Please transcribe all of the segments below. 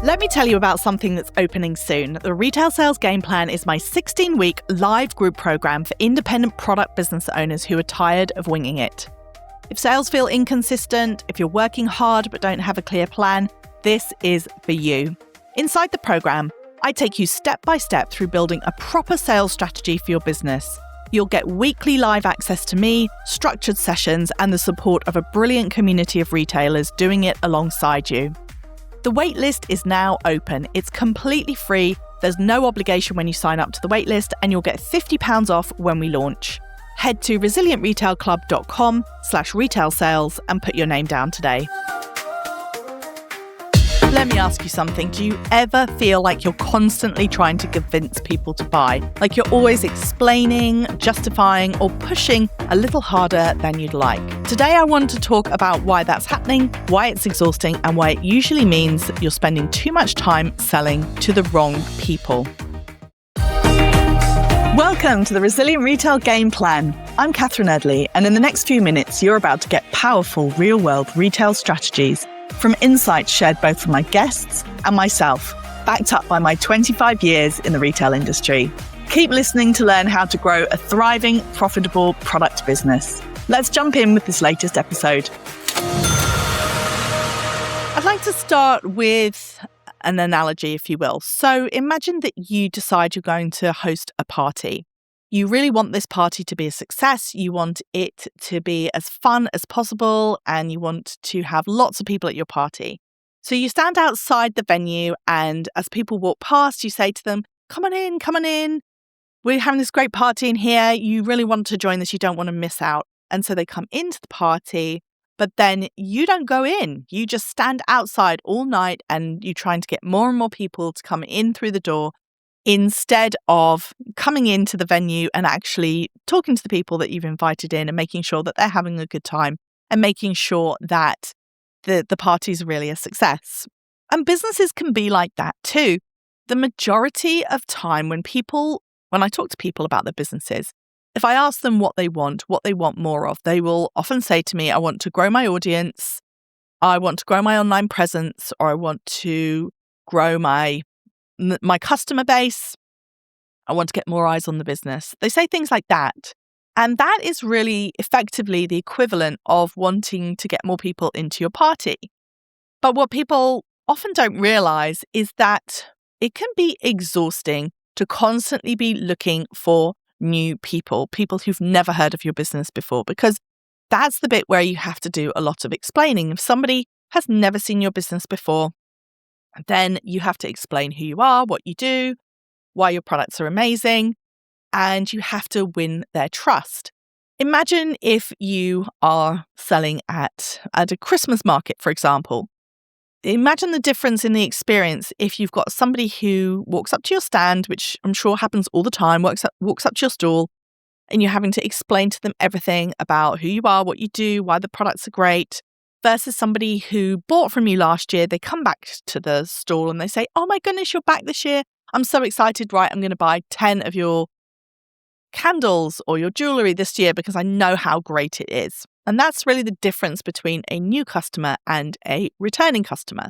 Let me tell you about something that's opening soon. The Retail Sales Game Plan is my 16-week live group program for independent product business owners who are tired of winging it. If sales feel inconsistent, if you're working hard but don't have a clear plan, this is for you. Inside the program, I take you step by step through building a proper sales strategy for your business. You'll get weekly live access to me, structured sessions, and the support of a brilliant community of retailers doing it alongside you. The waitlist is now open. It's completely free. There's no obligation when you sign up to the waitlist, and you'll get £50 off when we launch. Head to resilientretailclub.com/retail sales and put your name down today. Let me ask you something. Do you ever feel like you're constantly trying to convince people to buy? Like you're always explaining, justifying, or pushing a little harder than you'd like? Today, I want to talk about why that's happening, why it's exhausting, and why it usually means you're spending too much time selling to the wrong people. Welcome to the Resilient Retail Game Plan. I'm Catherine Edley, and in the next few minutes, you're about to get powerful real-world retail strategies from insights shared both from my guests and myself, backed up by my 25 years in the retail industry. Keep listening to learn how to grow a thriving, profitable product business. Let's jump in with this latest episode. I'd like to start with an analogy, if you will. So imagine that you decide you're going to host a party. You really want this party to be a success. You want it to be as fun as possible, and you want to have lots of people at your party. So you stand outside the venue, and as people walk past, you say to them, come on in. We're having this great party in here. You really want to join this. You don't want to miss out. And so they come into the party, but then you don't go in. You just stand outside all night, and you're trying to get more and more people to come in through the door, instead of coming into the venue and actually talking to the people that you've invited in and making sure that they're having a good time and making sure that the party's really a success. And businesses can be like that too. The majority of time when I talk to people about their businesses, if I ask them what they want more of, they will often say to me, I want to grow my audience, I want to grow my online presence, or I want to grow my customer base. I want to get more eyes on the business. They say things like that. And that is really effectively the equivalent of wanting to get more people into your party. But what people often don't realize is that it can be exhausting to constantly be looking for new people who've never heard of your business before, because that's the bit where you have to do a lot of explaining. If somebody has never seen your business before, then you have to explain who you are, what you do, why your products are amazing, and you have to win their trust. Imagine if you are selling at a Christmas market, for example. Imagine the difference in the experience if you've got somebody who walks up to your stand, which I'm sure happens all the time, walks up to your stall, and you're having to explain to them everything about who you are, what you do, why the products are great, versus somebody who bought from you last year. They come back to the stall and they say, oh my goodness, you're back this year. I'm so excited. Right, I'm going to buy 10 of your candles or your jewelry this year because I know how great it is. And that's really the difference between a new customer and a returning customer.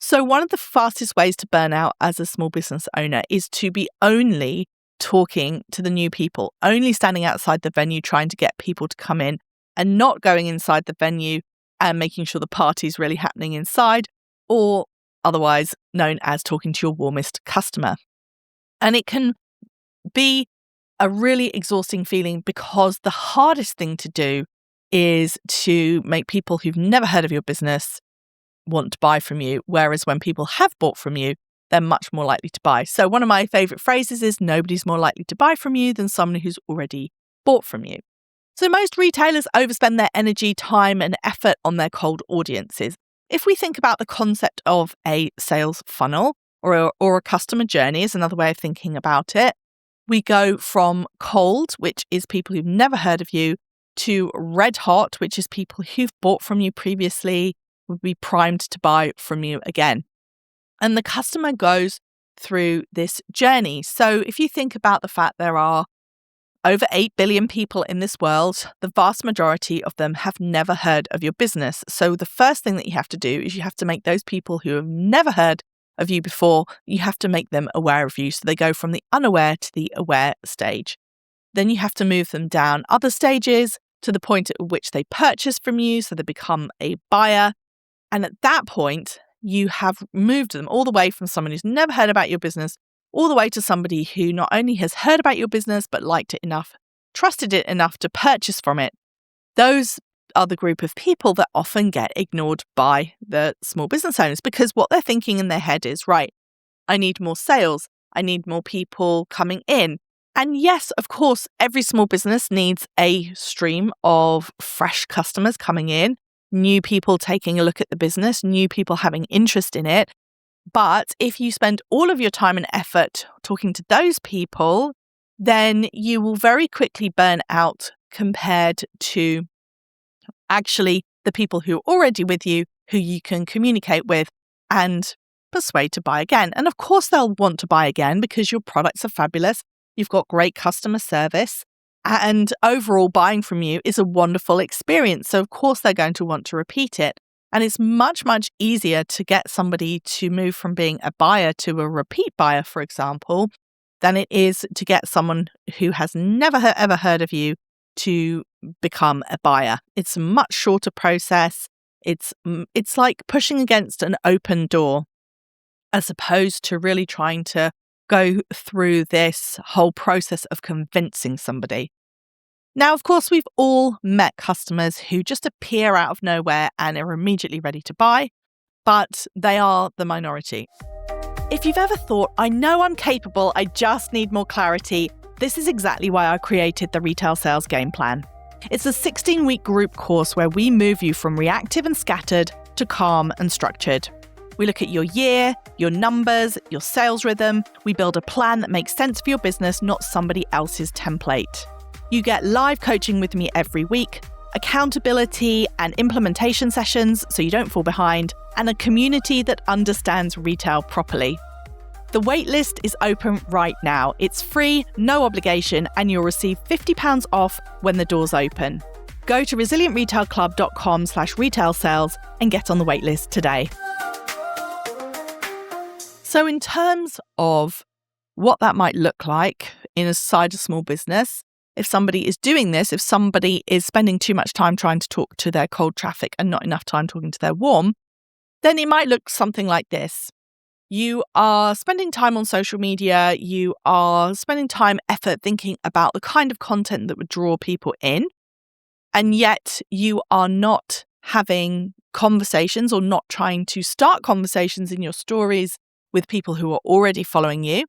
So one of the fastest ways to burn out as a small business owner is to be only talking to the new people, only standing outside the venue trying to get people to come in, and not going inside the venue and making sure the party's really happening inside, or otherwise known as talking to your warmest customer. And it can be a really exhausting feeling, because the hardest thing to do is to make people who've never heard of your business want to buy from you, whereas when people have bought from you, they're much more likely to buy. So one of my favorite phrases is, nobody's more likely to buy from you than someone who's already bought from you. So most retailers overspend their energy, time, and effort on their cold audiences. If we think about the concept of a sales funnel or a customer journey is another way of thinking about it, we go from cold, which is people who've never heard of you, to red hot, which is people who've bought from you previously, would be primed to buy from you again. And the customer goes through this journey. So if you think about the fact there are over 8 billion people in this world, the vast majority of them have never heard of your business. So the first thing that you have to do is you have to make those people who have never heard of you before, you have to make them aware of you. So they go from the unaware to the aware stage. Then you have to move them down other stages to the point at which they purchase from you, so they become a buyer. And at that point, you have moved them all the way from someone who's never heard about your business, all the way to somebody who not only has heard about your business, but liked it enough, trusted it enough to purchase from it. Those are the group of people that often get ignored by the small business owners, because what they're thinking in their head is, right, I need more sales. I need more people coming in. And yes, of course, every small business needs a stream of fresh customers coming in, new people taking a look at the business, new people having interest in it. But if you spend all of your time and effort talking to those people, then you will very quickly burn out compared to actually the people who are already with you, who you can communicate with and persuade to buy again. And of course, they'll want to buy again because your products are fabulous. You've got great customer service, and overall buying from you is a wonderful experience. So of course, they're going to want to repeat it. And it's much, much easier to get somebody to move from being a buyer to a repeat buyer, for example, than it is to get someone who has never ever heard of you to become a buyer. It's a much shorter process. It's like pushing against an open door, as opposed to really trying to go through this whole process of convincing somebody. Now, of course, we've all met customers who just appear out of nowhere and are immediately ready to buy, but they are the minority. If you've ever thought, I know I'm capable, I just need more clarity, this is exactly why I created the Retail Sales Game Plan. It's a 16-week group course where we move you from reactive and scattered to calm and structured. We look at your year, your numbers, your sales rhythm. We build a plan that makes sense for your business, not somebody else's template. You get live coaching with me every week, accountability and implementation sessions so you don't fall behind, and a community that understands retail properly. The waitlist is open right now. It's free, no obligation, and you'll receive £50 off when the doors open. Go to resilientretailclub.com/retail sales and get on the waitlist today. So in terms of what that might look like inside a small business, if somebody is doing this, if somebody is spending too much time trying to talk to their cold traffic and not enough time talking to their warm, then it might look something like this. You are spending time on social media, you are spending time, effort thinking about the kind of content that would draw people in, and yet you are not having conversations or not trying to start conversations in your stories with people who are already following you.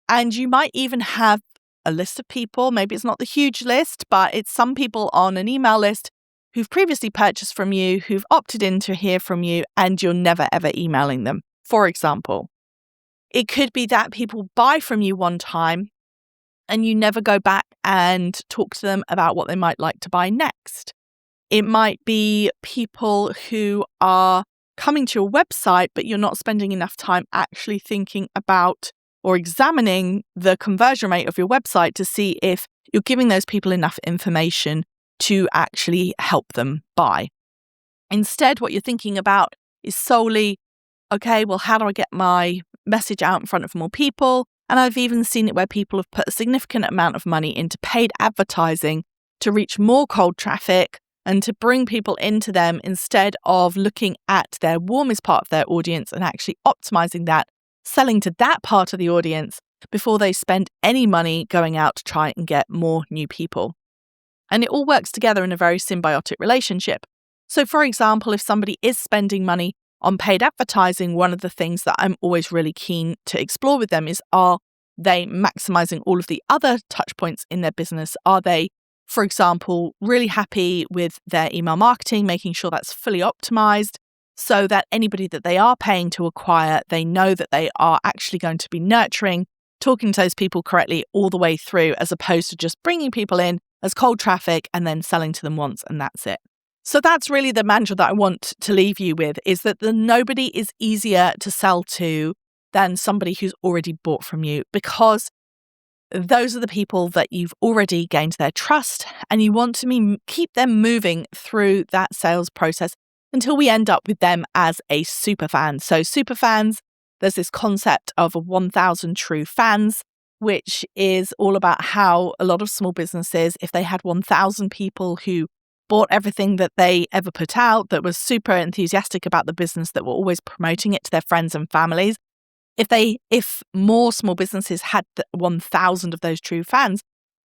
And you might even have a list of people, maybe it's not the huge list, but it's some people on an email list who've previously purchased from you, who've opted in to hear from you, and you're never ever emailing them. For example, it could be that people buy from you one time and you never go back and talk to them about what they might like to buy next. It might be people who are coming to your website, but you're not spending enough time actually thinking about or examining the conversion rate of your website to see if you're giving those people enough information to actually help them buy. Instead, what you're thinking about is solely, okay, well, how do I get my message out in front of more people? And I've even seen it where people have put a significant amount of money into paid advertising to reach more cold traffic and to bring people into them instead of looking at their warmest part of their audience and actually optimizing that, selling to that part of the audience before they spend any money going out to try and get more new people. And it all works together in a very symbiotic relationship. So for example, if somebody is spending money on paid advertising, one of the things that I'm always really keen to explore with them is, are they maximizing all of the other touch points in their business? Are they, for example, really happy with their email marketing, making sure that's fully optimized so that anybody that they are paying to acquire, they know that they are actually going to be nurturing, talking to those people correctly all the way through, as opposed to just bringing people in as cold traffic and then selling to them once and that's it. So that's really the mantra that I want to leave you with, is that nobody is easier to sell to than somebody who's already bought from you, because those are the people that you've already gained their trust, and you want to keep them moving through that sales process until we end up with them as a superfan. So superfans, there's this concept of 1,000 true fans, which is all about how a lot of small businesses, if they had 1,000 people who bought everything that they ever put out, that was super enthusiastic about the business, that were always promoting it to their friends and families, if more small businesses had 1,000 of those true fans,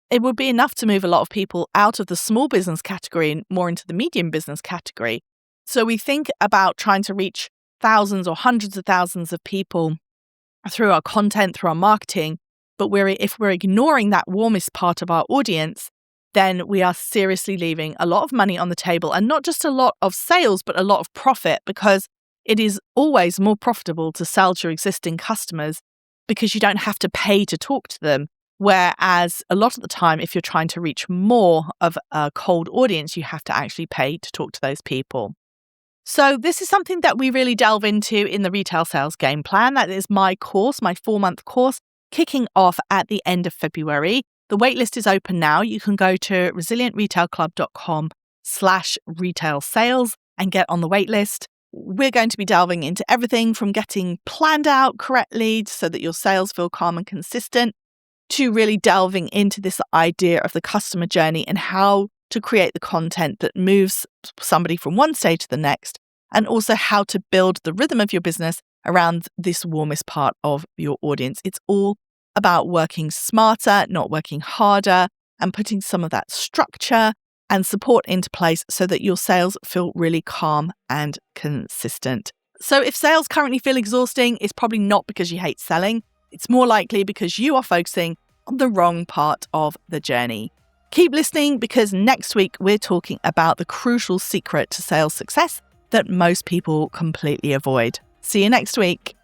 it would be enough to move a lot of people out of the small business category and more into the medium business category. So we think about trying to reach thousands or hundreds of thousands of people through our content, through our marketing. But if we're ignoring that warmest part of our audience, then we are seriously leaving a lot of money on the table, and not just a lot of sales, but a lot of profit, because it is always more profitable to sell to your existing customers because you don't have to pay to talk to them. Whereas a lot of the time, if you're trying to reach more of a cold audience, you have to actually pay to talk to those people. So this is something that we really delve into in the Retail Sales Game Plan. That is my course, my 4-month course, kicking off at the end of February. The waitlist is open now. You can go to resilientretailclub.com/retail sales and get on the waitlist. We're going to be delving into everything from getting planned out correctly so that your sales feel calm and consistent, to really delving into this idea of the customer journey and how to create the content that moves somebody from one stage to the next, and also how to build the rhythm of your business around this warmest part of your audience. It's all about working smarter, not working harder, and putting some of that structure and support into place so that your sales feel really calm and consistent. So if sales currently feel exhausting, it's probably not because you hate selling. It's more likely because you are focusing on the wrong part of the journey. Keep listening, because next week we're talking about the crucial secret to sales success that most people completely avoid. See you next week.